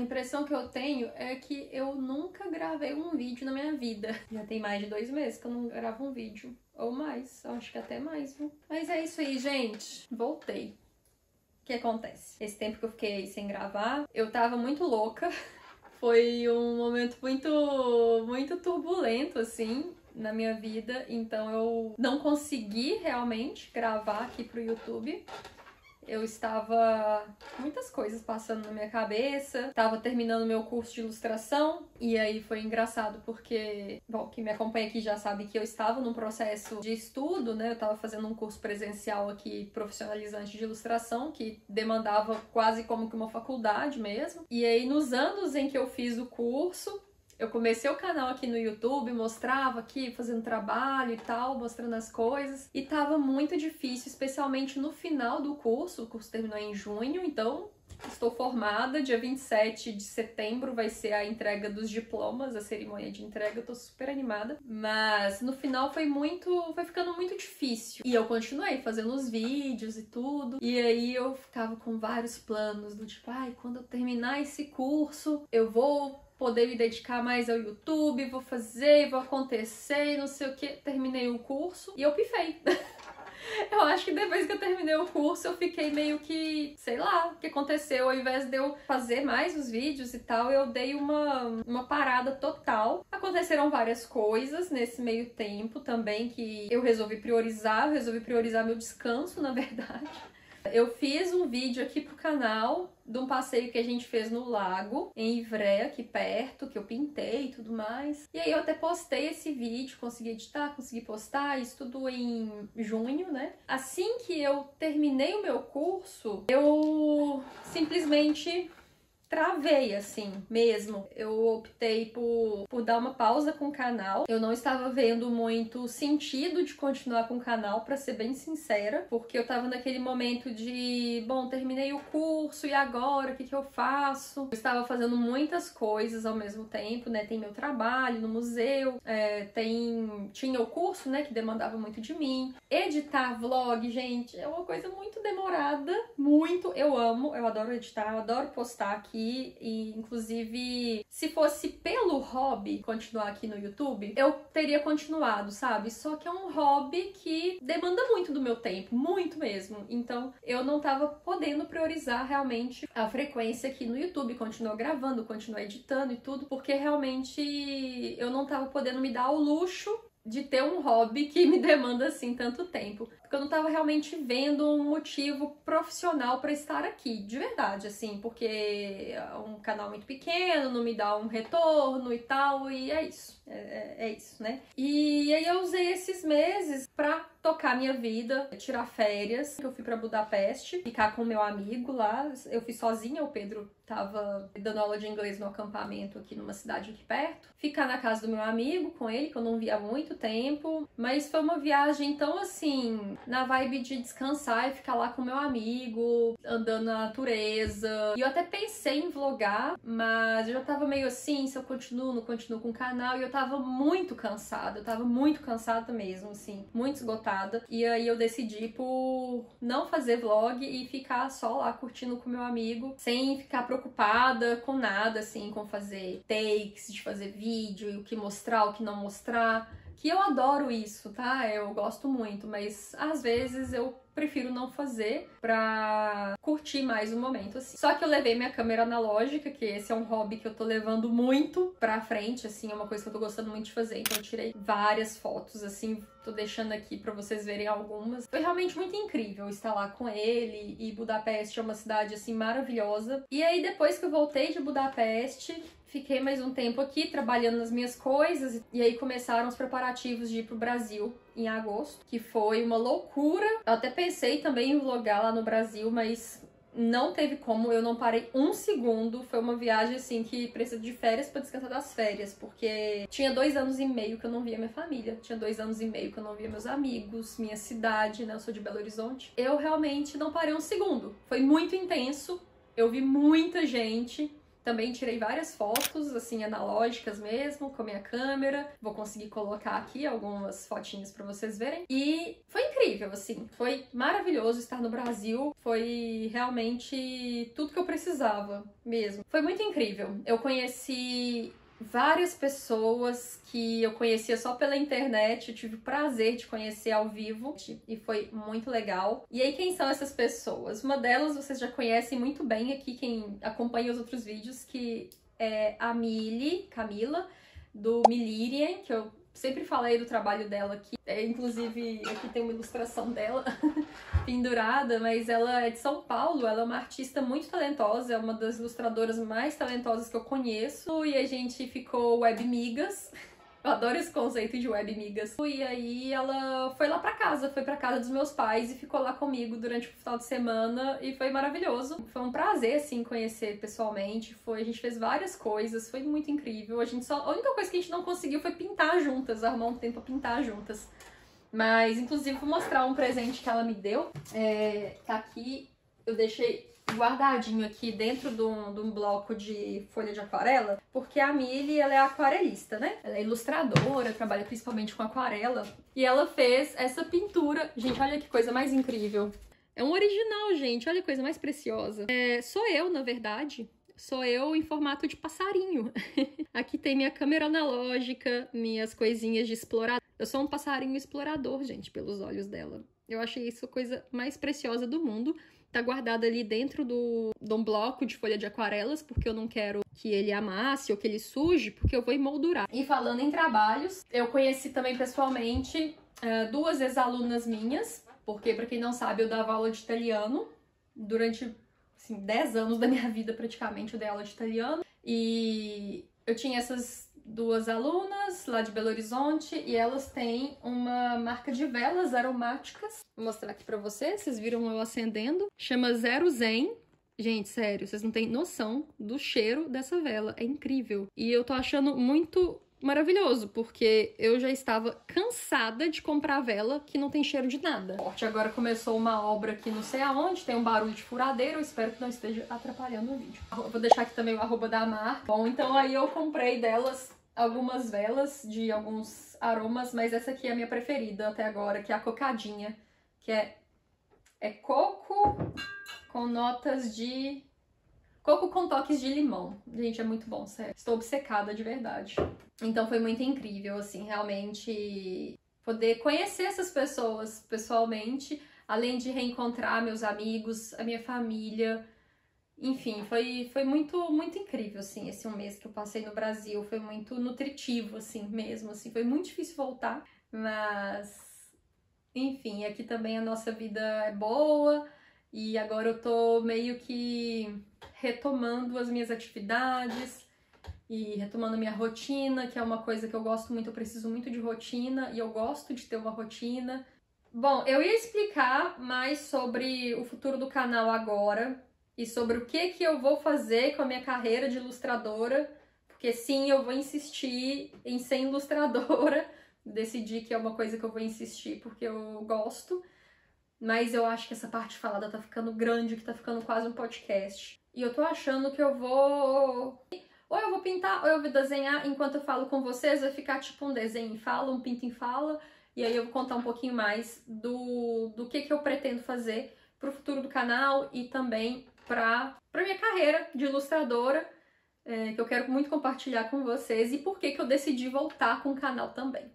impressão que eu tenho é que eu nunca gravei um vídeo na minha vida. Já tem mais de 2 meses que eu não gravo um vídeo. Ou mais, acho que até mais, viu? Mas é isso aí, gente. Voltei. O que acontece? Esse tempo que eu fiquei sem gravar, eu tava muito louca. Foi um momento muito turbulento, assim, na minha vida. Então eu não consegui realmente gravar aqui pro YouTube. Eu estava muitas coisas passando na minha cabeça, estava terminando meu curso de ilustração, e aí foi engraçado porque, bom, quem me acompanha aqui já sabe que eu estava num processo de estudo, né? Eu estava fazendo um curso presencial aqui, profissionalizante de ilustração, que demandava quase como que uma faculdade mesmo. E aí, nos anos em que eu fiz o curso, eu comecei o canal aqui no YouTube, mostrava aqui, fazendo trabalho e tal, mostrando as coisas. E tava muito difícil, especialmente no final do curso. O curso terminou em junho, então estou formada. Dia 27 de setembro vai ser a entrega dos diplomas, a cerimônia de entrega. Eu tô super animada. Mas no final foi ficando muito difícil. E eu continuei fazendo os vídeos e tudo. E aí eu ficava com vários planos do tipo, ai, quando eu terminar esse curso, eu vou poder me dedicar mais ao YouTube, vou fazer, vou acontecer, não sei o que. Terminei o curso e eu pifei. Eu acho que depois que eu terminei o curso, eu fiquei meio que, sei lá, o que aconteceu. Ao invés de eu fazer mais os vídeos e tal, eu dei uma parada total. Aconteceram várias coisas nesse meio tempo também que eu resolvi priorizar meu descanso, na verdade. Eu fiz um vídeo aqui pro canal de um passeio que a gente fez no lago, em Ivré, aqui perto, que eu pintei e tudo mais. E aí eu até postei esse vídeo, consegui editar, consegui postar, isso tudo em junho, né? Assim que eu terminei o meu curso, eu simplesmente travei, assim, mesmo. Eu optei por dar uma pausa com o canal. Eu não estava vendo muito sentido de continuar com o canal, pra ser bem sincera, porque eu tava naquele momento de, bom, terminei o curso, e agora? O que que eu faço? Eu estava fazendo muitas coisas ao mesmo tempo, né? Tem meu trabalho no museu, tinha o curso, né, que demandava muito de mim. Editar vlog, gente, é uma coisa muito demorada, muito. Eu amo, eu adoro editar, eu adoro postar aqui. E inclusive, se fosse pelo hobby continuar aqui no YouTube, eu teria continuado, sabe? Só que é um hobby que demanda muito do meu tempo, muito mesmo. Então eu não tava podendo priorizar realmente a frequência aqui no YouTube, continuar gravando, continuar editando e tudo, porque realmente eu não tava podendo me dar o luxo de ter um hobby que me demanda assim tanto tempo. Porque eu não tava realmente vendo um motivo profissional pra estar aqui, de verdade, assim, porque é um canal muito pequeno, não me dá um retorno e tal, e é isso. É isso, né? E aí eu usei esses meses pra tocar minha vida, tirar férias. Eu fui pra Budapeste, ficar com meu amigo lá. Eu fui sozinha, o Pedro tava dando aula de inglês no acampamento aqui numa cidade aqui perto. Ficar na casa do meu amigo com ele, que eu não via há muito tempo. Mas foi uma viagem tão assim, na vibe de descansar e ficar lá com meu amigo, andando na natureza. E eu até pensei em vlogar, mas eu já tava meio assim, se eu continuo, não continuo com o canal. E eu tava muito cansada mesmo, assim, muito esgotada. E aí eu decidi por não fazer vlog e ficar só lá curtindo com meu amigo, sem ficar preocupada com nada, assim, com fazer takes, de fazer vídeo, e o que mostrar, o que não mostrar. Que eu adoro isso, tá? Eu gosto muito, mas às vezes eu prefiro não fazer pra curtir mais o momento, assim. Só que eu levei minha câmera analógica, que esse é um hobby que eu tô levando muito pra frente, assim, é uma coisa que eu tô gostando muito de fazer. Então eu tirei várias fotos, assim, tô deixando aqui pra vocês verem algumas. Foi realmente muito incrível estar lá com ele, e Budapeste é uma cidade, assim, maravilhosa. E aí, depois que eu voltei de Budapeste, fiquei mais um tempo aqui trabalhando nas minhas coisas, e aí começaram os preparativos de ir pro Brasil em agosto, que foi uma loucura. Eu até pensei também em vlogar lá no Brasil, mas não teve como, eu não parei um segundo. Foi uma viagem assim que precisa de férias pra descansar das férias, porque tinha 2 anos e meio que eu não via minha família, tinha 2 anos e meio que eu não via meus amigos, minha cidade, né? Eu sou de Belo Horizonte. Eu realmente não parei um segundo. Foi muito intenso, eu vi muita gente. Também tirei várias fotos, assim, analógicas mesmo, com a minha câmera. Vou conseguir colocar aqui algumas fotinhas pra vocês verem. E foi incrível, assim. Foi maravilhoso estar no Brasil. Foi realmente tudo que eu precisava mesmo. Foi muito incrível. Eu conheci várias pessoas que eu conhecia só pela internet, eu tive o prazer de conhecer ao vivo e foi muito legal. E aí, quem são essas pessoas? Uma delas vocês já conhecem muito bem aqui, quem acompanha os outros vídeos, que é a Camila, do Milirian, que eu sempre falei do trabalho dela aqui. Inclusive, aqui tem uma ilustração dela pendurada, mas ela é de São Paulo, ela é uma artista muito talentosa, é uma das ilustradoras mais talentosas que eu conheço, e a gente ficou webmigas. Eu adoro esse conceito de webmigas. E aí ela foi lá pra casa, foi pra casa dos meus pais e ficou lá comigo durante o final de semana e foi maravilhoso. Foi um prazer, assim, conhecer pessoalmente. A gente fez várias coisas, foi muito incrível. A única coisa que a gente não conseguiu foi pintar juntas, arrumar um tempo pra pintar juntas. Mas, inclusive, vou mostrar um presente que ela me deu. Tá aqui, eu deixei guardadinho aqui dentro de um bloco de folha de aquarela, porque a Mili, ela é aquarelista, né? Ela é ilustradora, trabalha principalmente com aquarela, e ela fez essa pintura. Gente, olha que coisa mais incrível. É um original, gente, olha que coisa mais preciosa. Sou eu, na verdade. Sou eu em formato de passarinho. Aqui tem minha câmera analógica, minhas coisinhas de explorador. Eu sou um passarinho explorador, gente, pelos olhos dela. Eu achei isso a coisa mais preciosa do mundo. Tá guardado ali dentro de um bloco de folha de aquarelas, porque eu não quero que ele amasse ou que ele suje, porque eu vou emoldurar. E falando em trabalhos, eu conheci também pessoalmente duas ex-alunas minhas, porque, pra quem não sabe, eu dava aula de italiano durante, assim, 10 anos da minha vida, praticamente, eu dei aula de italiano. E eu tinha essas duas alunas lá de Belo Horizonte e elas têm uma marca de velas aromáticas. Vou mostrar aqui pra vocês viram eu acendendo. Chama Zero Zen. Gente, sério, vocês não têm noção do cheiro dessa vela. É incrível. E eu tô achando muito maravilhoso, porque eu já estava cansada de comprar vela que não tem cheiro de nada. Agora começou uma obra aqui não sei aonde, tem um barulho de furadeira, eu espero que não esteja atrapalhando o vídeo. Vou deixar aqui também o arroba da marca. Bom, então aí eu comprei delas algumas velas de alguns aromas, mas essa aqui é a minha preferida até agora, que é a cocadinha, que é coco com notas de... coco com toques de limão. Gente, é muito bom, sério. Estou obcecada de verdade. Então foi muito incrível, assim, realmente poder conhecer essas pessoas pessoalmente, além de reencontrar meus amigos, a minha família. Enfim, foi muito, muito incrível, assim, esse um mês que eu passei no Brasil. Foi muito nutritivo, assim, mesmo, assim. Foi muito difícil voltar, mas... enfim, aqui também a nossa vida é boa e agora eu tô meio que retomando as minhas atividades e retomando a minha rotina, que é uma coisa que eu gosto muito, eu preciso muito de rotina e eu gosto de ter uma rotina. Bom, eu ia explicar mais sobre o futuro do canal agora e sobre o que eu vou fazer com a minha carreira de ilustradora, porque sim, eu vou insistir em ser ilustradora. Decidi que é uma coisa que eu vou insistir porque eu gosto, mas eu acho que essa parte falada tá ficando grande, que tá ficando quase um podcast. E eu tô achando que eu vou... ou eu vou pintar, ou eu vou desenhar enquanto eu falo com vocês, vai ficar tipo um desenho em fala, um pinto em fala, e aí eu vou contar um pouquinho mais do que eu pretendo fazer pro futuro do canal e também pra minha carreira de ilustradora, que eu quero muito compartilhar com vocês e por que eu decidi voltar com o canal também.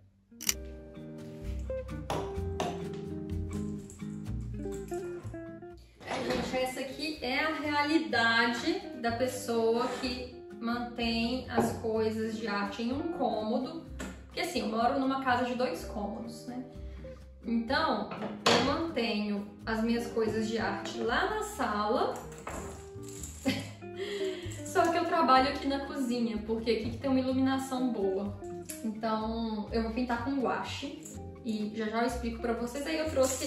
Gente, essa aqui é a realidade da pessoa que mantém as coisas de arte em um cômodo. Porque assim, eu moro numa casa de 2 cômodos, né? Então, eu mantenho as minhas coisas de arte lá na sala. Só que eu trabalho aqui na cozinha, porque aqui que tem uma iluminação boa. Então, eu vou pintar com guache. E já eu explico pra vocês. Aí eu trouxe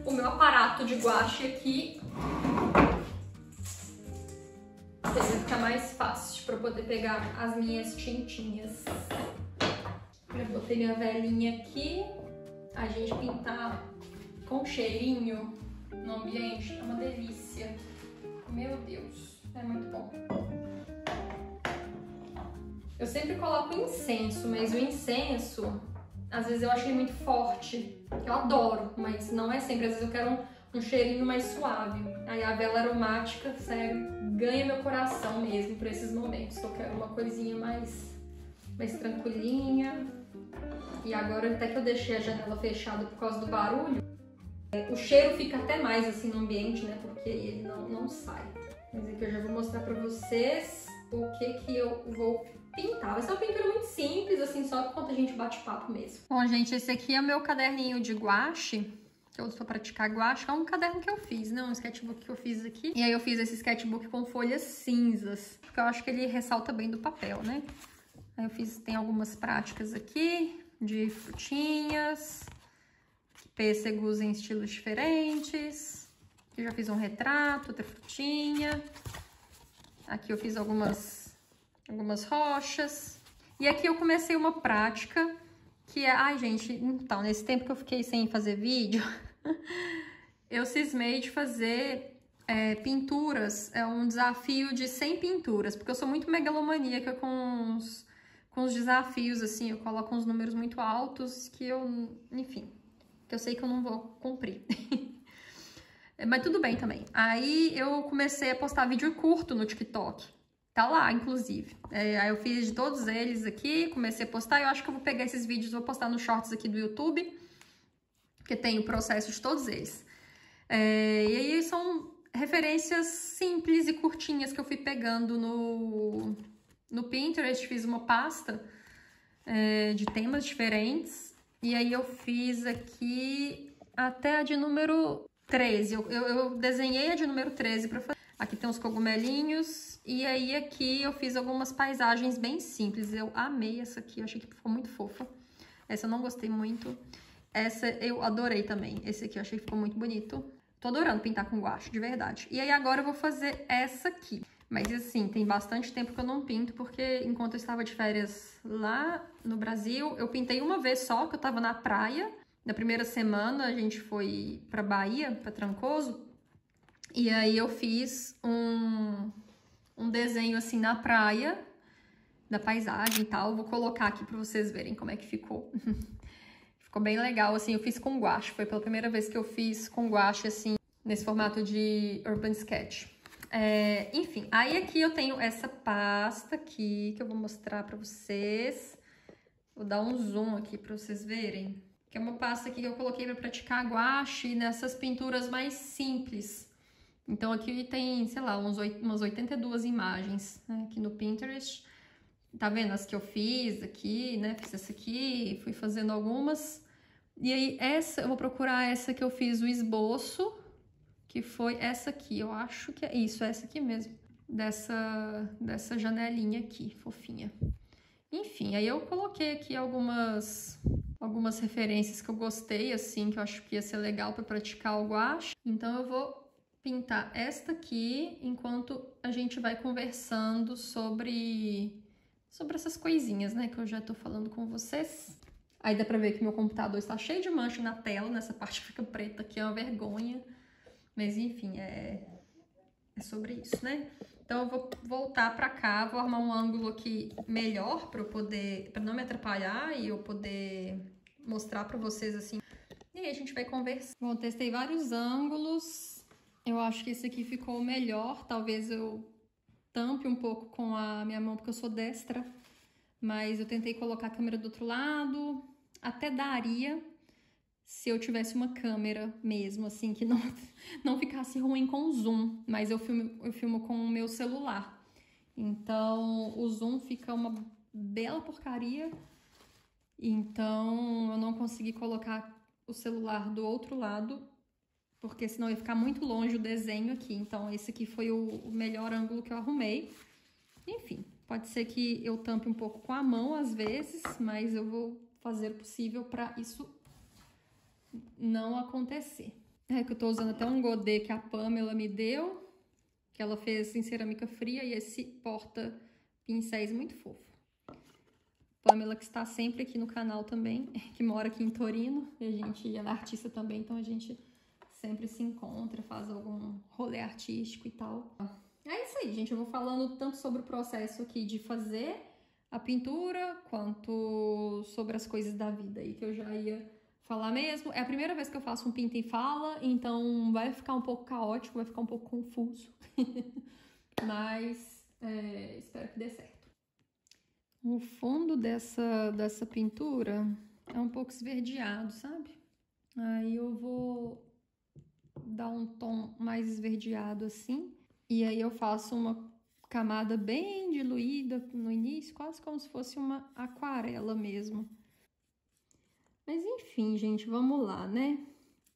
o meu aparato de guache aqui. Vai ficar mais fácil pra eu poder pegar as minhas tintinhas. Eu botei minha velinha aqui. A gente pintar com cheirinho no ambiente é uma delícia. Meu Deus. É muito bom. Eu sempre coloco incenso, mas o incenso, às vezes eu acho ele muito forte. Eu adoro, mas não é sempre. Às vezes eu quero um cheirinho mais suave. Aí a vela aromática, sério, ganha meu coração mesmo pra esses momentos. Eu quero uma coisinha mais tranquilinha. E agora, até que eu deixei a janela fechada por causa do barulho, o cheiro fica até mais assim no ambiente, né? Porque ele não sai. Mas aqui eu já vou mostrar pra vocês o que eu vou pintar. Vai ser uma pintura muito simples, assim, só enquanto a gente bate papo mesmo. Bom, gente, esse aqui é o meu caderninho de guache, que eu uso pra praticar guache. É um caderno que eu fiz, né? Um sketchbook que eu fiz aqui. E aí eu fiz esse sketchbook com folhas cinzas, porque eu acho que ele ressalta bem do papel, né? Aí eu fiz, tem algumas práticas aqui, de frutinhas, pêssegos em estilos diferentes. Eu já fiz um retrato, outra frutinha. Aqui eu fiz algumas rochas. E aqui eu comecei uma prática que é... Ai, gente, então, nesse tempo que eu fiquei sem fazer vídeo, eu cismei de fazer pinturas. É um desafio de 100 pinturas, porque eu sou muito megalomaníaca com os desafios, assim. Eu coloco uns números muito altos que eu, enfim, que eu sei que eu não vou cumprir. Mas tudo bem também. Aí eu comecei a postar vídeo curto no TikTok. Tá lá, inclusive. Aí eu fiz de todos eles aqui, comecei a postar. Eu acho que eu vou pegar esses vídeos e vou postar nos shorts aqui do YouTube, porque tem o processo de todos eles. E aí são referências simples e curtinhas que eu fui pegando no Pinterest. Fiz uma pasta de temas diferentes. E aí eu fiz aqui até a de número 13. Eu desenhei a de número 13 pra fazer. Aqui tem uns cogumelinhos. E aí aqui eu fiz algumas paisagens bem simples. Eu amei essa aqui, eu achei que ficou muito fofa. Essa eu não gostei muito. Essa eu adorei também. Esse aqui eu achei que ficou muito bonito. Tô adorando pintar com guache, de verdade. E aí agora eu vou fazer essa aqui. Mas assim, tem bastante tempo que eu não pinto, porque enquanto eu estava de férias lá no Brasil, eu pintei uma vez só, que eu tava na praia. Na primeira semana a gente foi pra Bahia, pra Trancoso. E aí eu fiz um desenho assim na praia, da paisagem e tal. Vou colocar aqui pra vocês verem como é que ficou. Ficou bem legal, assim, eu fiz com guache. Foi pela primeira vez que eu fiz com guache, assim, nesse formato de Urban Sketch. Enfim, aí aqui eu tenho essa pasta aqui, que eu vou mostrar pra vocês. Vou dar um zoom aqui pra vocês verem. Que é uma pasta aqui que eu coloquei pra praticar guache nessas pinturas mais simples. Então aqui tem, sei lá, umas 82 imagens, né, aqui no Pinterest. Tá vendo as que eu fiz aqui, né? Fiz essa aqui, fui fazendo algumas. E aí eu vou procurar essa que eu fiz o esboço, que foi essa aqui. Eu acho que é isso, essa aqui mesmo. Dessa janelinha aqui, fofinha. Enfim, aí eu coloquei aqui algumas referências que eu gostei, assim, que eu acho que ia ser legal para praticar o guache. Então eu vou pintar esta aqui enquanto a gente vai conversando sobre essas coisinhas, né, que eu já tô falando com vocês. Aí dá pra ver que meu computador está cheio de mancha na tela, nessa parte que fica preta aqui, é uma vergonha. Mas enfim, é sobre isso, né? Então eu vou voltar pra cá, vou arrumar um ângulo aqui melhor pra não me atrapalhar e eu poder mostrar pra vocês assim. E aí a gente vai conversar. Bom, testei vários ângulos. Eu acho que esse aqui ficou o melhor. Talvez eu tampe um pouco com a minha mão, porque eu sou destra. Mas eu tentei colocar a câmera do outro lado. Até daria se eu tivesse uma câmera mesmo, assim, que não ficasse ruim com o zoom. Mas eu filmo com o meu celular. Então, o zoom fica uma bela porcaria. Então, eu não consegui colocar o celular do outro lado, porque senão ia ficar muito longe o desenho aqui. Então, esse aqui foi o melhor ângulo que eu arrumei. Enfim, pode ser que eu tampe um pouco com a mão às vezes, mas eu vou fazer o possível para isso não acontecer. Que eu tô usando até um godê que a Pamela me deu, que ela fez em cerâmica fria, e esse porta-pincéis muito fofo. Pamela, que está sempre aqui no canal também, que mora aqui em Torino, e a gente é artista também, então a gente sempre se encontra, faz algum rolê artístico e tal. É isso aí, gente. Eu vou falando tanto sobre o processo aqui de fazer a pintura, quanto sobre as coisas da vida aí que eu já ia falar mesmo. É a primeira vez que eu faço um pinta e fala, então vai ficar um pouco caótico, vai ficar um pouco confuso. Mas espero que dê certo. O fundo dessa pintura é um pouco esverdeado, sabe? Aí eu vou dar um tom mais esverdeado assim. E aí eu faço uma camada bem diluída no início, quase como se fosse uma aquarela mesmo. Mas enfim, gente, vamos lá, né?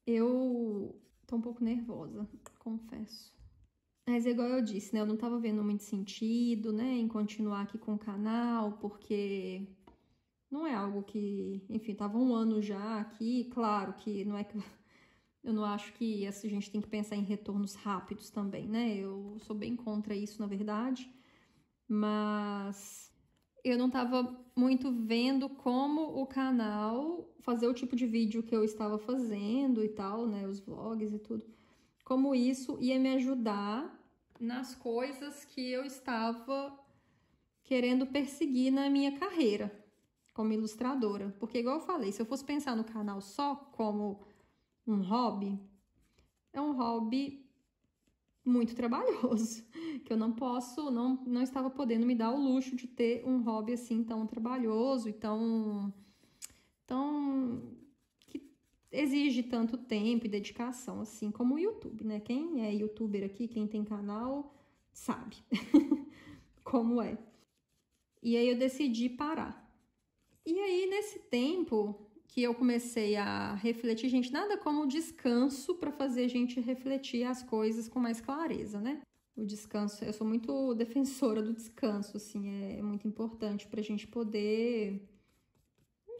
Eu tô um pouco nervosa, confesso. Mas igual eu disse, né? Eu não tava vendo muito sentido, né, em continuar aqui com o canal, porque não é algo que... Enfim, tava um ano já aqui, claro que não é que... Eu não acho que a gente tem que pensar em retornos rápidos também, né? Eu sou bem contra isso, na verdade. Mas eu não tava muito vendo como o canal fazer o tipo de vídeo que eu estava fazendo e tal, né? Os vlogs e tudo. Como isso ia me ajudar nas coisas que eu estava querendo perseguir na minha carreira como ilustradora. Porque, igual eu falei, se eu fosse pensar no canal só como um hobby, é um hobby muito trabalhoso, que eu não estava podendo me dar o luxo de ter um hobby assim tão trabalhoso e tão que exige tanto tempo e dedicação assim como o YouTube, né? Quem é youtuber aqui, quem tem canal, sabe como é. E aí eu decidi parar. E aí nesse tempo que eu comecei a refletir, gente, nada como o descanso para fazer a gente refletir as coisas com mais clareza, né? O descanso, eu sou muito defensora do descanso, assim, é muito importante para a gente poder,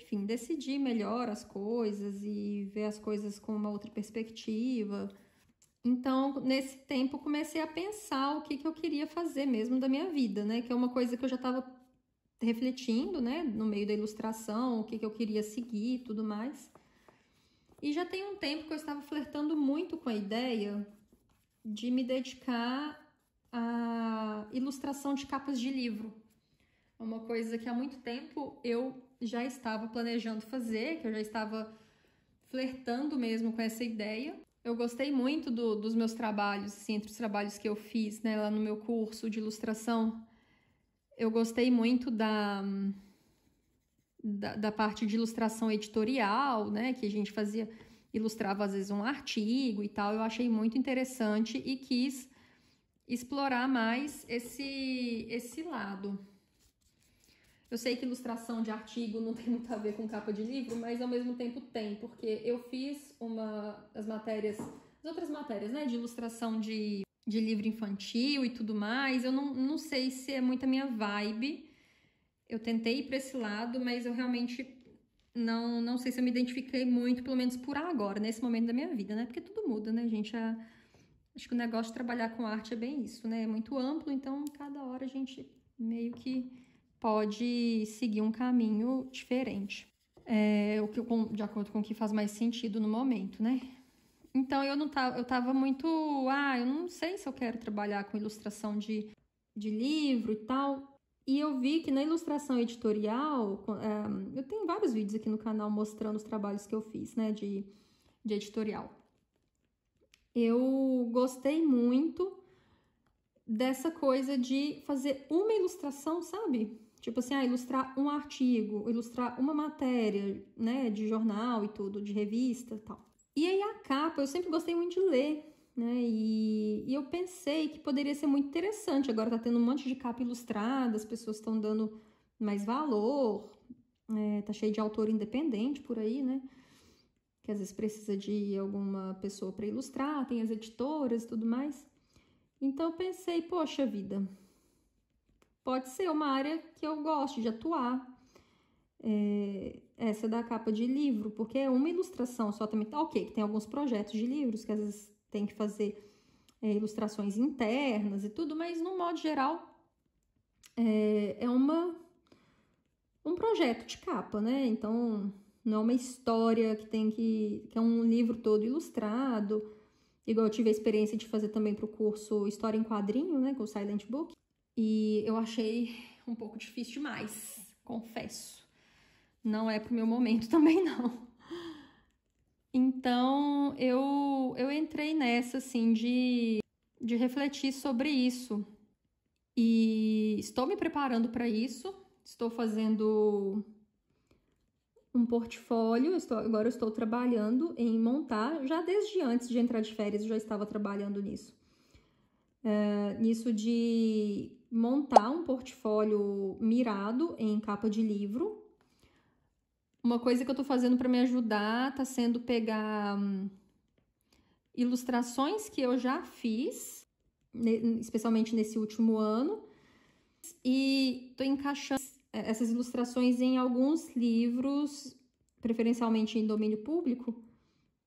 enfim, decidir melhor as coisas e ver as coisas com uma outra perspectiva. Então, nesse tempo, eu comecei a pensar o que eu queria fazer mesmo da minha vida, né? Que é uma coisa que eu já estava refletindo, né, no meio da ilustração, o que eu queria seguir e tudo mais. E já tem um tempo que eu estava flertando muito com a ideia de me dedicar à ilustração de capas de livro. É uma coisa que há muito tempo eu já estava planejando fazer, que eu já estava flertando mesmo com essa ideia. Eu gostei muito dos meus trabalhos, assim, entre os trabalhos que eu fiz, né, lá no meu curso de ilustração. Eu gostei muito da parte de ilustração editorial, né? Que a gente ilustrava às vezes um artigo e tal. Eu achei muito interessante e quis explorar mais esse lado. Eu sei que ilustração de artigo não tem muito a ver com capa de livro, mas ao mesmo tempo tem, porque eu fiz as outras matérias, né? De ilustração de livro infantil e tudo mais. Eu não sei se é muito a minha vibe. Eu tentei ir para esse lado, mas eu realmente não sei se eu me identifiquei muito, pelo menos por agora, nesse momento da minha vida, né? Porque tudo muda, né, gente? Acho que o negócio de trabalhar com arte é bem isso, né? É muito amplo, então cada hora a gente meio que pode seguir um caminho diferente. De acordo com o que faz mais sentido no momento, né? Então eu tava muito, eu não sei se eu quero trabalhar com ilustração de livro e tal. E eu vi que na ilustração editorial, eu tenho vários vídeos aqui no canal mostrando os trabalhos que eu fiz, né, de editorial. Eu gostei muito dessa coisa de fazer uma ilustração, sabe? Tipo assim, ilustrar um artigo, ilustrar uma matéria, né, de jornal e tudo, de revista e tal. E aí a capa, eu sempre gostei muito de ler, né? E eu pensei que poderia ser muito interessante. Agora tá tendo um monte de capa ilustrada, as pessoas estão dando mais valor, tá cheio de autor independente por aí, né? Que às vezes precisa de alguma pessoa para ilustrar, tem as editoras e tudo mais. Então eu pensei, poxa vida, pode ser uma área que eu gosto de atuar. Essa da capa de livro, porque é uma ilustração só também. Tá ok, tem alguns projetos de livros que às vezes tem que fazer ilustrações internas e tudo, mas no modo geral é um projeto de capa, né? Então não é uma história que é um livro todo ilustrado. Igual eu tive a experiência de fazer também pro curso História em Quadrinho, né, com o Silent Book. E eu achei um pouco difícil demais, confesso. Não é pro meu momento também, não. Então, eu entrei nessa, assim, de refletir sobre isso. E estou me preparando para isso. Estou fazendo um portfólio. Agora eu estou trabalhando em montar. Já desde antes de entrar de férias, eu já estava trabalhando nisso. Nisso de montar um portfólio mirado em capa de livro. Uma coisa que eu tô fazendo para me ajudar tá sendo pegar ilustrações que eu já fiz, especialmente nesse último ano, e tô encaixando essas ilustrações em alguns livros, preferencialmente em domínio público,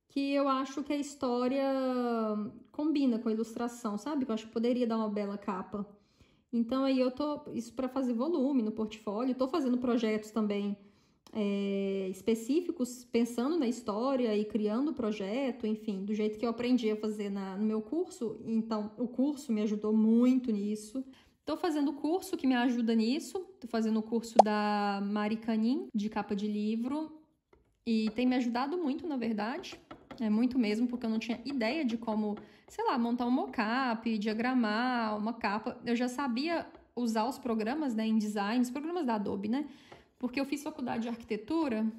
que eu acho que a história combina com a ilustração, sabe? Que eu acho que poderia dar uma bela capa. Então aí eu tô, isso para fazer volume no portfólio, tô fazendo projetos também específicos, pensando na história e criando o projeto, enfim, do jeito que eu aprendi a fazer no meu curso. Então, o curso me ajudou muito nisso. Tô fazendo curso que me ajuda nisso. Tô fazendo o curso da Mari Canin, de capa de livro, e tem me ajudado muito, na verdade. Muito mesmo, porque eu não tinha ideia de como, sei lá, montar um mockup, diagramar uma capa. Eu já sabia usar os programas, né, em design, os programas da Adobe, né? Porque eu fiz faculdade de arquitetura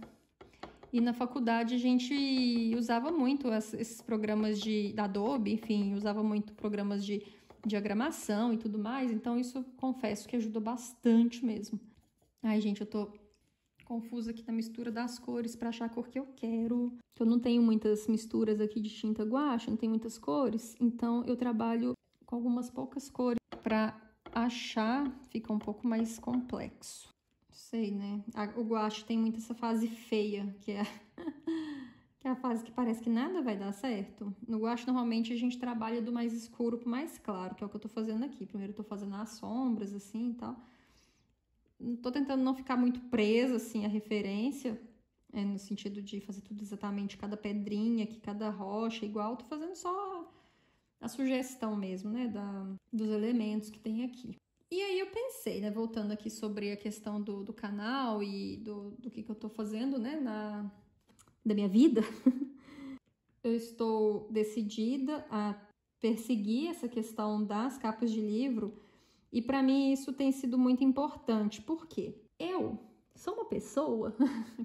e na faculdade a gente usava muito esses programas da Adobe, enfim, usava muito programas de diagramação e tudo mais. Então isso, confesso que ajudou bastante mesmo. Ai, gente, eu tô confusa aqui na mistura das cores para achar a cor que eu quero. Eu não tenho muitas misturas aqui de tinta guache, não tenho muitas cores, então eu trabalho com algumas poucas cores. Para achar fica um pouco mais complexo. Sei, né? O guache tem muito essa fase feia, que é a fase que parece que nada vai dar certo. No guache, normalmente, a gente trabalha do mais escuro pro mais claro, que é o que eu tô fazendo aqui. Primeiro eu tô fazendo as sombras, assim, e tal. Tô tentando não ficar muito presa, assim, à referência, no sentido de fazer tudo exatamente, cada pedrinha aqui, cada rocha igual. Tô fazendo só a sugestão mesmo, né, dos elementos que tem aqui. E aí eu pensei, né, voltando aqui sobre a questão do canal e do que eu tô fazendo, né, da minha vida. Eu estou decidida a perseguir essa questão das capas de livro e para mim isso tem sido muito importante. Por quê? Eu sou uma pessoa,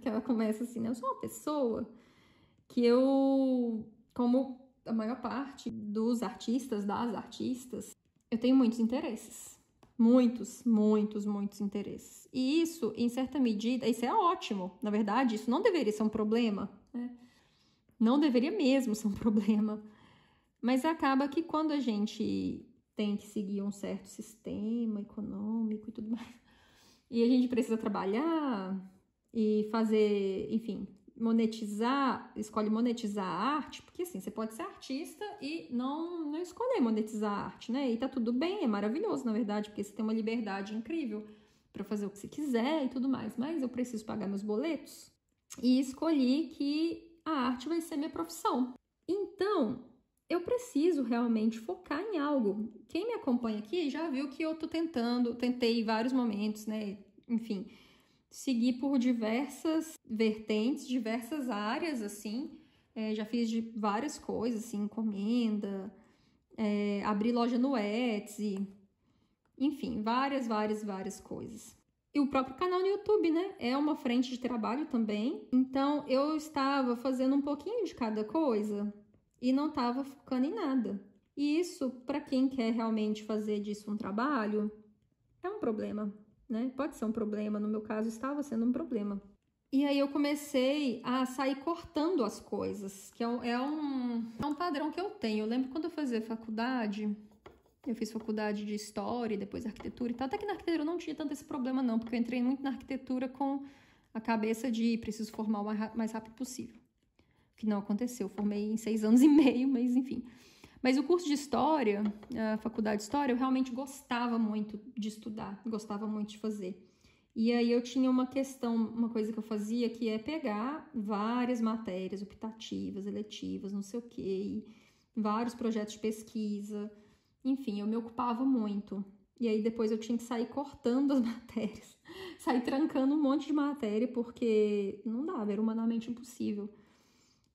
que ela começa assim, né, eu sou uma pessoa que como a maior parte dos artistas, das artistas, eu tenho muitos interesses. Muitos interesses. E isso, em certa medida, isso é ótimo. Na verdade, isso não deveria ser um problema, né? Não deveria mesmo ser um problema. Mas acaba que quando a gente tem que seguir um certo sistema econômico e tudo mais, e a gente precisa trabalhar e fazer, enfim, escolhe monetizar a arte, porque assim, você pode ser artista e não escolher monetizar a arte, né? E tá tudo bem, é maravilhoso, na verdade, porque você tem uma liberdade incrível para fazer o que você quiser e tudo mais, mas eu preciso pagar meus boletos e escolhi que a arte vai ser minha profissão. Então, eu preciso realmente focar em algo. Quem me acompanha aqui já viu que eu tentei em vários momentos, né? Enfim, seguir por diversas vertentes, diversas áreas, assim. Já fiz de várias coisas, assim, encomenda, abri loja no Etsy, enfim, várias coisas. E o próprio canal no YouTube, né? É uma frente de trabalho também. Então, eu estava fazendo um pouquinho de cada coisa e não estava focando em nada. E isso, para quem quer realmente fazer disso um trabalho, é um problema, né? Pode ser um problema, no meu caso estava sendo um problema. E aí eu comecei a sair cortando as coisas, que é um padrão que eu tenho. Eu lembro quando eu fazia faculdade, eu fiz faculdade de História, depois Arquitetura e tal. Até que na Arquitetura eu não tinha tanto esse problema não, porque eu entrei muito na Arquitetura com a cabeça de preciso formar o mais rápido possível. Que não aconteceu, eu formei em 6 anos e meio, mas enfim. Mas o curso de História, a faculdade de História, eu realmente gostava muito de estudar, gostava muito de fazer. E aí eu tinha uma coisa que eu fazia, que é pegar várias matérias optativas, eletivas, não sei o quê, vários projetos de pesquisa, enfim, eu me ocupava muito. E aí depois eu tinha que sair cortando as matérias, sair trancando um monte de matéria, porque não dava, era humanamente impossível.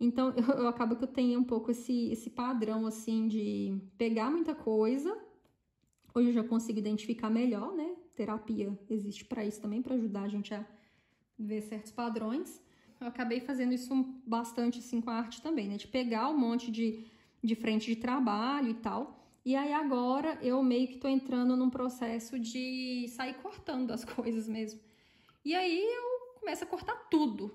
Então, eu acabo que eu tenho um pouco esse padrão, assim, de pegar muita coisa. Hoje eu já consigo identificar melhor, né? Terapia existe para isso também, para ajudar a gente a ver certos padrões. Eu acabei fazendo isso bastante, assim, com a arte também, né? De pegar um monte de frente de trabalho e tal. E aí agora eu meio que tô entrando num processo de sair cortando as coisas mesmo. E aí eu começo a cortar tudo.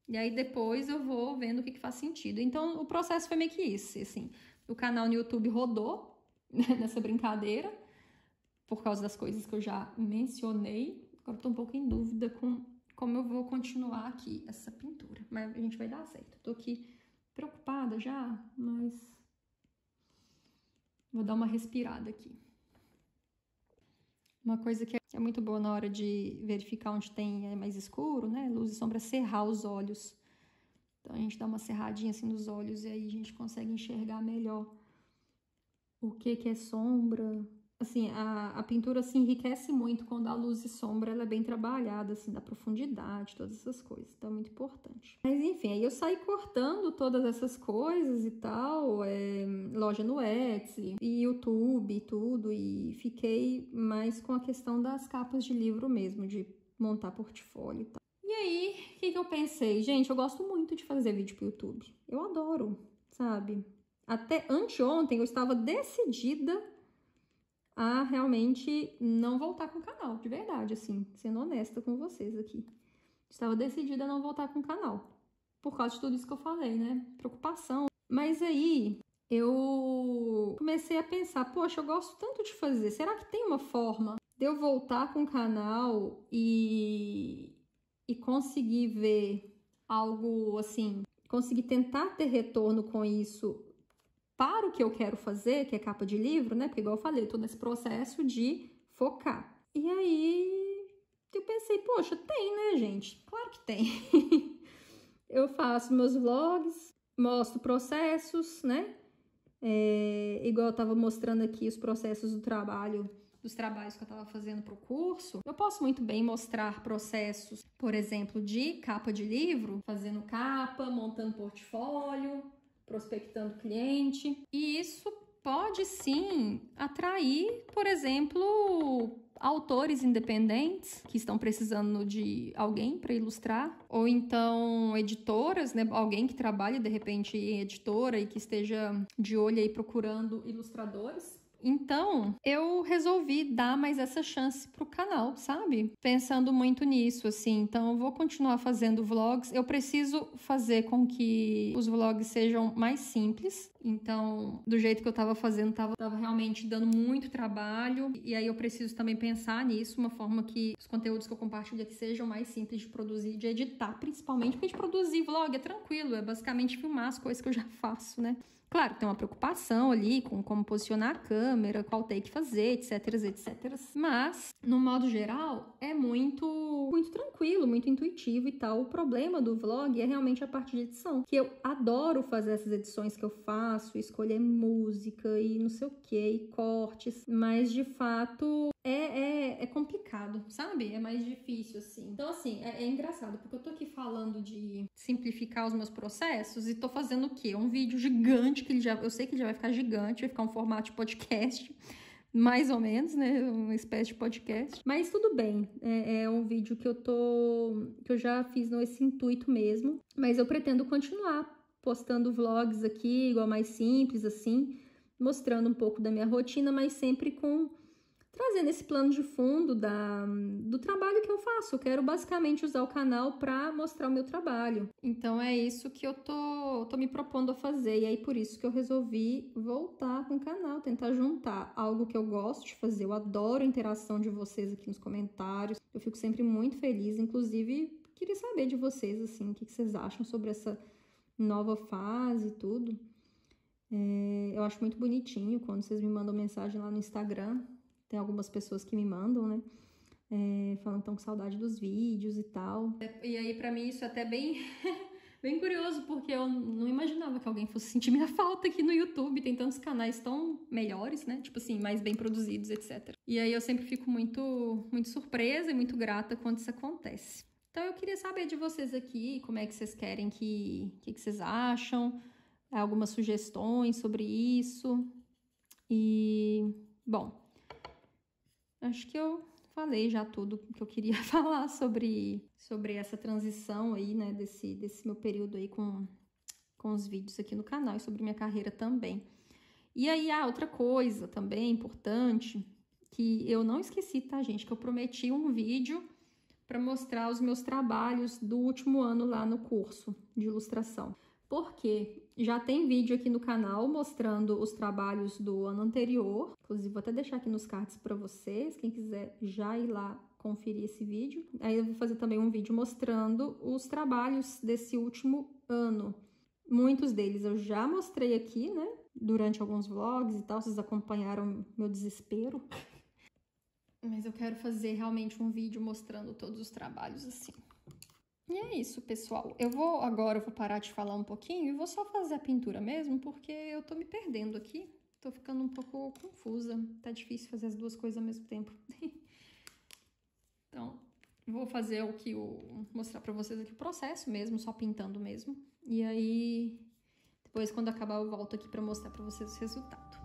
E aí depois eu vou vendo o que faz sentido. Então o processo foi meio que isso, assim. O canal no YouTube rodou nessa brincadeira, por causa das coisas que eu já mencionei. Agora eu tô um pouco em dúvida com como eu vou continuar aqui essa pintura. Mas a gente vai dar certo. Tô aqui preocupada já, mas vou dar uma respirada aqui. Uma coisa que é muito boa na hora de verificar onde tem mais escuro, né? Luz e sombra, é cerrar os olhos. Então, a gente dá uma cerradinha assim nos olhos e aí a gente consegue enxergar melhor o que é sombra. Assim, a pintura se enriquece muito quando a luz e sombra ela é bem trabalhada, assim, da profundidade, todas essas coisas. Então, é muito importante. Mas, enfim, aí eu saí cortando todas essas coisas e tal, loja no Etsy, e YouTube e tudo, e fiquei mais com a questão das capas de livro mesmo, de montar portfólio e tal. E aí, o que eu pensei? Gente, eu gosto muito de fazer vídeo pro YouTube. Eu adoro, sabe? Até anteontem eu estava decidida a realmente não voltar com o canal, de verdade, assim, sendo honesta com vocês aqui. Estava decidida a não voltar com o canal, por causa de tudo isso que eu falei, né? Preocupação. Mas aí eu comecei a pensar, poxa, eu gosto tanto de fazer, será que tem uma forma de eu voltar com o canal e conseguir ver algo assim, conseguir tentar ter retorno com isso para o que eu quero fazer, que é capa de livro, né? Porque igual eu falei, eu tô nesse processo de focar. E aí eu pensei, poxa, tem, né, gente? Claro que tem. Eu faço meus vlogs, mostro processos, né? Igual eu tava mostrando aqui os processos do trabalho, dos trabalhos que eu tava fazendo pro curso. Eu posso muito bem mostrar processos, por exemplo, de capa de livro, fazendo capa, montando portfólio, prospectando cliente. E isso pode sim atrair, por exemplo, autores independentes que estão precisando de alguém para ilustrar, ou então editoras, né? Alguém que trabalhe de repente em editora e que esteja de olho aí procurando ilustradores. Então, eu resolvi dar mais essa chance pro canal, sabe? Pensando muito nisso, assim. Então, eu vou continuar fazendo vlogs. Eu preciso fazer com que os vlogs sejam mais simples. Então, do jeito que eu tava fazendo, tava realmente dando muito trabalho. E aí, eu preciso também pensar nisso, uma forma que os conteúdos que eu compartilho aqui sejam mais simples de produzir, de editar, principalmente. Porque de produzir vlog é tranquilo, é basicamente filmar as coisas que eu já faço, né? Claro, tem uma preocupação ali com como posicionar a câmera, qual take fazer, etc, etc. Mas, no modo geral, é muito tranquilo, muito intuitivo e tal. O problema do vlog é realmente a parte de edição, que eu adoro fazer essas edições que eu faço, escolher música e não sei o que, e cortes, mas de fato é complicado, sabe? É mais difícil, assim. Então, assim, é engraçado, porque eu tô aqui falando de simplificar os meus processos e tô fazendo o quê? Um vídeo gigante, que eu sei que ele já vai ficar gigante, vai ficar um formato de podcast, mais ou menos, né? Uma espécie de podcast. Mas tudo bem, é um vídeo que eu já fiz nesse intuito mesmo, mas eu pretendo continuar postando vlogs aqui, igual mais simples, assim, mostrando um pouco da minha rotina, mas sempre trazendo esse plano de fundo do trabalho que eu faço. Eu quero basicamente usar o canal para mostrar o meu trabalho. Então é isso que eu tô me propondo a fazer. E aí por isso que eu resolvi voltar com o canal, tentar juntar algo que eu gosto de fazer. Eu adoro a interação de vocês aqui nos comentários. Eu fico sempre muito feliz. Inclusive, queria saber de vocês, assim, o que vocês acham sobre essa nova fase e tudo. Eu acho muito bonitinho quando vocês me mandam mensagem lá no Instagram. Tem algumas pessoas que me mandam, né? Falando que estão com saudade dos vídeos e tal. E aí, pra mim, isso é até bem Bem curioso, porque eu não imaginava que alguém fosse sentir minha falta aqui no YouTube. Tem tantos canais tão melhores, né? Tipo assim, mais bem produzidos, etc. E aí eu sempre fico muito surpresa e muito grata quando isso acontece. Então eu queria saber de vocês aqui, como é que vocês querem que vocês acham, algumas sugestões sobre isso. E, bom, acho que eu falei já tudo que eu queria falar sobre essa transição aí, né, desse meu período aí com os vídeos aqui no canal e sobre minha carreira também. E aí, outra coisa também importante, que eu não esqueci, tá, gente, que eu prometi um vídeo para mostrar os meus trabalhos do último ano lá no curso de ilustração. Porque já tem vídeo aqui no canal mostrando os trabalhos do ano anterior. Inclusive, vou até deixar aqui nos cards para vocês, quem quiser já ir lá conferir esse vídeo. Aí eu vou fazer também um vídeo mostrando os trabalhos desse último ano. Muitos deles eu já mostrei aqui, né? Durante alguns vlogs e tal, vocês acompanharam meu desespero. Mas eu quero fazer realmente um vídeo mostrando todos os trabalhos assim. E é isso, pessoal. Agora eu vou parar de falar um pouquinho e vou só fazer a pintura mesmo, porque eu tô me perdendo aqui. Tô ficando um pouco confusa. Tá difícil fazer as duas coisas ao mesmo tempo. Então, vou fazer mostrar pra vocês aqui o processo mesmo, só pintando mesmo. E aí, depois quando acabar eu volto aqui pra mostrar pra vocês o resultado.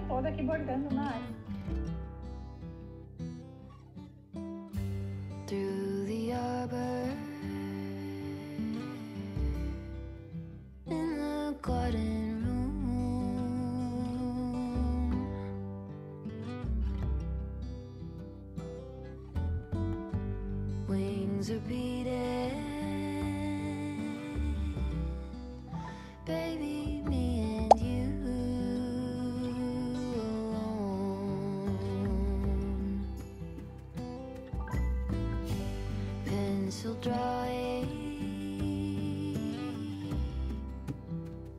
Toda aqui bordando na área. Through the arbor in the garden room, wings are beating, baby, me and you. Drawing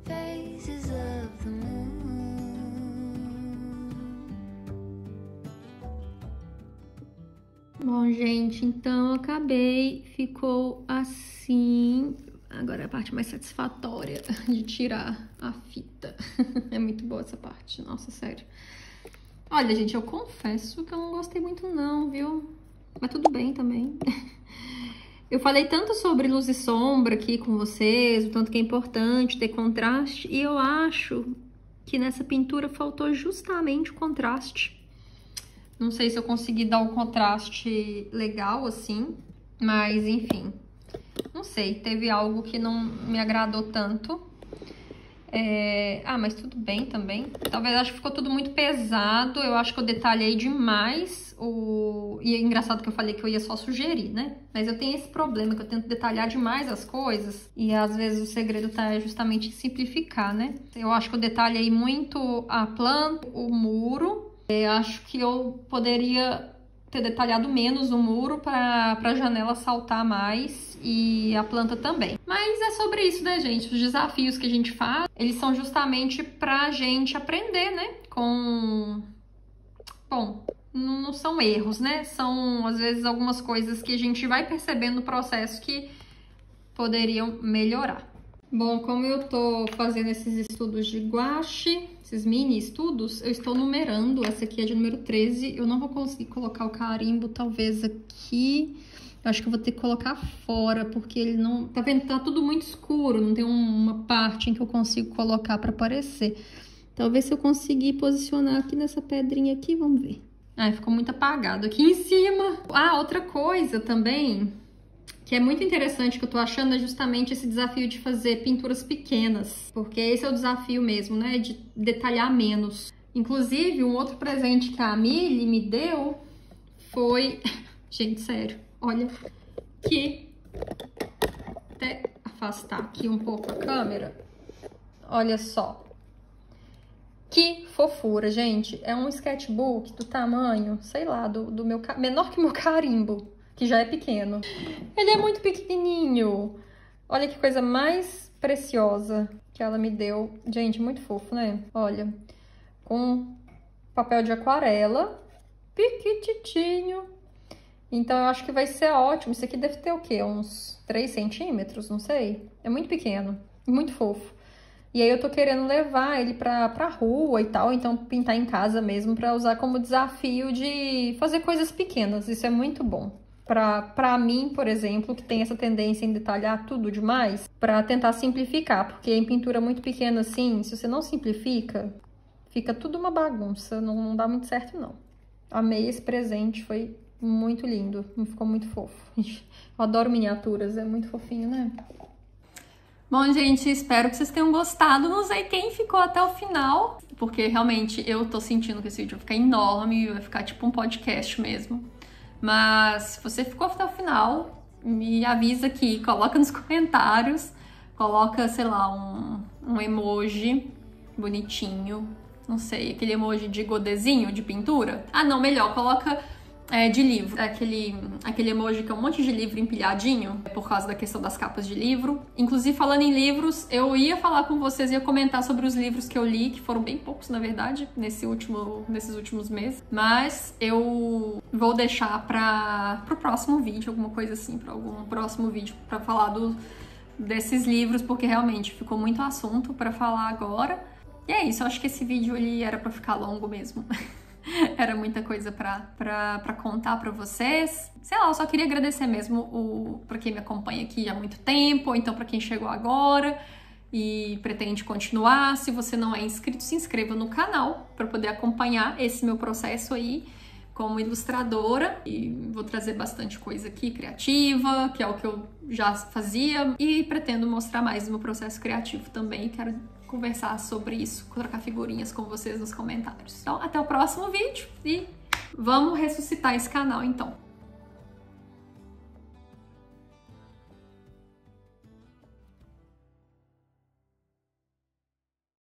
phases of the moon. Bom, gente, então eu acabei, ficou assim. Agora é a parte mais satisfatória de tirar a fita. É muito boa essa parte, nossa, sério. Olha, gente, eu confesso que eu não gostei muito não, viu? Mas tudo bem também. Eu falei tanto sobre luz e sombra aqui com vocês, o tanto que é importante ter contraste, e eu acho que nessa pintura faltou justamente o contraste. Não sei se eu consegui dar um contraste legal assim, mas enfim, não sei, teve algo que não me agradou tanto. Mas tudo bem também. Talvez acho que ficou tudo muito pesado. Eu acho que eu detalhei demais. E é engraçado que eu falei que eu ia só sugerir, né? Mas eu tenho esse problema que eu tento detalhar demais as coisas. E às vezes o segredo tá justamente em simplificar, né? Eu acho que eu detalhei muito a planta, o muro. Eu acho que eu poderia ter detalhado menos o muro para a janela saltar mais e a planta também. Mas é sobre isso, né, gente? Os desafios que a gente faz, eles são justamente pra gente aprender, né? Bom, não são erros, né? São, às vezes, algumas coisas que a gente vai percebendo no processo que poderiam melhorar. Bom, como eu tô fazendo esses estudos de gouache, esses mini estudos, eu estou numerando. Essa aqui é de número 13. Eu não vou conseguir colocar o carimbo, talvez aqui. Eu acho que eu vou ter que colocar fora, porque ele não... Tá vendo? Tá tudo muito escuro, não tem uma parte em que eu consigo colocar pra aparecer. Talvez se eu conseguir posicionar aqui nessa pedrinha aqui, vamos ver. Ficou muito apagado aqui em cima. Outra coisa também, que é muito interessante que eu tô achando, é justamente esse desafio de fazer pinturas pequenas. Porque esse é o desafio mesmo, né? De detalhar menos. Inclusive, um outro presente que a Mili me deu foi... Gente, sério. Olha que... Até afastar aqui um pouco a câmera. Olha só. Que fofura, gente. É um sketchbook do tamanho, sei lá, do meu... menor que o meu carimbo, que já é pequeno. Ele é muito pequenininho. Olha que coisa mais preciosa que ela me deu. Gente, muito fofo, né? Olha, com papel de aquarela, piquititinho. Então, eu acho que vai ser ótimo. Isso aqui deve ter o quê? Uns 3 centímetros, não sei. É muito pequeno, muito fofo. E aí eu tô querendo levar ele pra rua e tal, então pintar em casa mesmo pra usar como desafio de fazer coisas pequenas. Isso é muito bom. Pra mim, por exemplo, que tem essa tendência em detalhar tudo demais, pra tentar simplificar, porque em pintura muito pequena assim, se você não simplifica, fica tudo uma bagunça, não dá muito certo não. Amei esse presente, foi muito lindo, ficou muito fofo. Eu adoro miniaturas, é muito fofinho, né? Bom, gente, espero que vocês tenham gostado. Não sei quem ficou até o final, porque realmente eu tô sentindo que esse vídeo vai ficar enorme, vai ficar tipo um podcast mesmo. Mas se você ficou até o final, me avisa aqui, coloca nos comentários, coloca, sei lá, um emoji bonitinho, não sei, aquele emoji de godezinho de pintura. Ah, não, melhor, coloca de livro, aquele emoji que é um monte de livro empilhadinho, por causa da questão das capas de livro. Inclusive, falando em livros, eu ia falar com vocês, ia comentar sobre os livros que eu li, que foram bem poucos, na verdade, nesses últimos meses. Mas eu vou deixar pro próximo vídeo, alguma coisa assim, para algum próximo vídeo, para falar desses livros, porque realmente ficou muito assunto para falar agora. E é isso, eu acho que esse vídeo ele era para ficar longo mesmo. Era muita coisa pra contar pra vocês. Sei lá, eu só queria agradecer mesmo pra quem me acompanha aqui há muito tempo, ou então pra quem chegou agora e pretende continuar. Se você não é inscrito, se inscreva no canal pra poder acompanhar esse meu processo aí como ilustradora. E vou trazer bastante coisa aqui criativa, que é o que eu já fazia, e pretendo mostrar mais do meu processo criativo também. Quero conversar sobre isso, trocar figurinhas com vocês nos comentários. Então, até o próximo vídeo e vamos ressuscitar esse canal então.